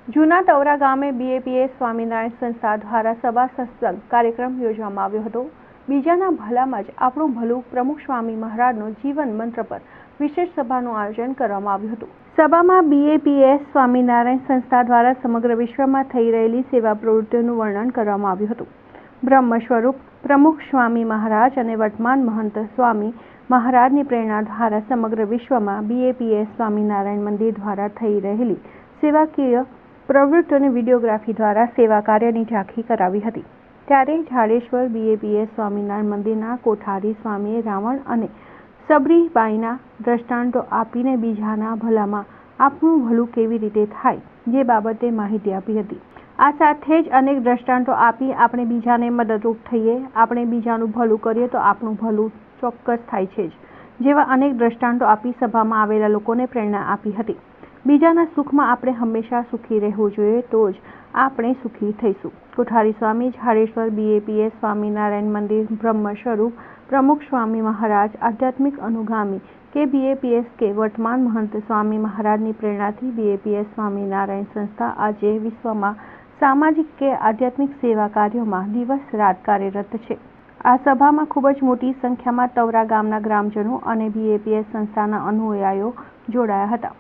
જૂના તવરા ગામે બીએપીએસ સ્વામિનારાયણ સંસ્થા દ્વારા સભા સત્સંગ કાર્યક્રમ યોજવામાં આવ્યો હતો। બીજાના ભલામાં જ આપણું ભલું પ્રમુખ સ્વામી મહારાજનો જીવન મંત્ર પર વિશેષ સભાનું આયોજન કરવામાં આવ્યું હતું। સભામાં બીએપીએસ સ્વામિનારાયણ સંસ્થા દ્વારા સમગ્ર વિશ્વમાં થઈ રહેલી સેવા પ્રવૃત્તિઓનું વર્ણન કરવામાં આવ્યું હતું। બ્રહ્મ સ્વરૂપ પ્રમુખ સ્વામી મહારાજ અને વર્તમાન મહંત સ્વામી મહારાજની પ્રેરણા દ્વારા સમગ્ર વિશ્વમાં બીએપીએસ સ્વામિનારાયણ મંદિર દ્વારા થઈ રહેલી સેવાકીય પ્રવૃત્તિઓની વિડીયોગ્રાફી દ્વારા સેવા કાર્યની ઝાંખી કરાવી હતી। ત્યારે ઝાડેશ્વર બીએપીએસ સ્વામિનારાયણ મંદિરના કોઠારી સ્વામીએ રાવણ અને સબરીબાઈના દ્રષ્ટાંતો આપીને બીજાના ભલામાં આપણું ભલું કેવી રીતે થાય જે બાબતે માહિતી આપી હતી। આ સાથે જ અનેક દ્રષ્ટાંતો આપી આપણે બીજાને મદદરૂપ થઈએ, આપણે બીજાનું ભલું કરીએ તો આપણું ભલું ચોક્કસ થાય છે જ જેવા અનેક દ્રષ્ટાંતો આપી સભામાં આવેલા લોકોને પ્રેરણા આપી હતી। બીજાના સુખમાં આપણે હંમેશા સુખી રહેવું જોઈએ તો જ આપણે સુખી થઈશું। કોઠારી સ્વામી ઝાડેશ્વર બીએપીએસ સ્વામિનારાયણ મંદિર બ્રહ્મ સ્વરૂપ પ્રમુખ સ્વામી મહારાજ આધ્યાત્મિક અનુગામી કે બીએપીએસ કે વર્તમાન મહંત સ્વામી મહારાજની પ્રેરણાથી બીએપીએસ સ્વામિનારાયણ સંસ્થા આજે વિશ્વમાં સામાજિક કે આધ્યાત્મિક સેવા કાર્યોમાં દિવસ રાત કાર્યરત છે। આ સભામાં ખૂબ જ મોટી સંખ્યામાં તવરા ગામના ગ્રામજનો અને બીએપીએસ સંસ્થાના અનુયાયીઓ જોડાયા હતા।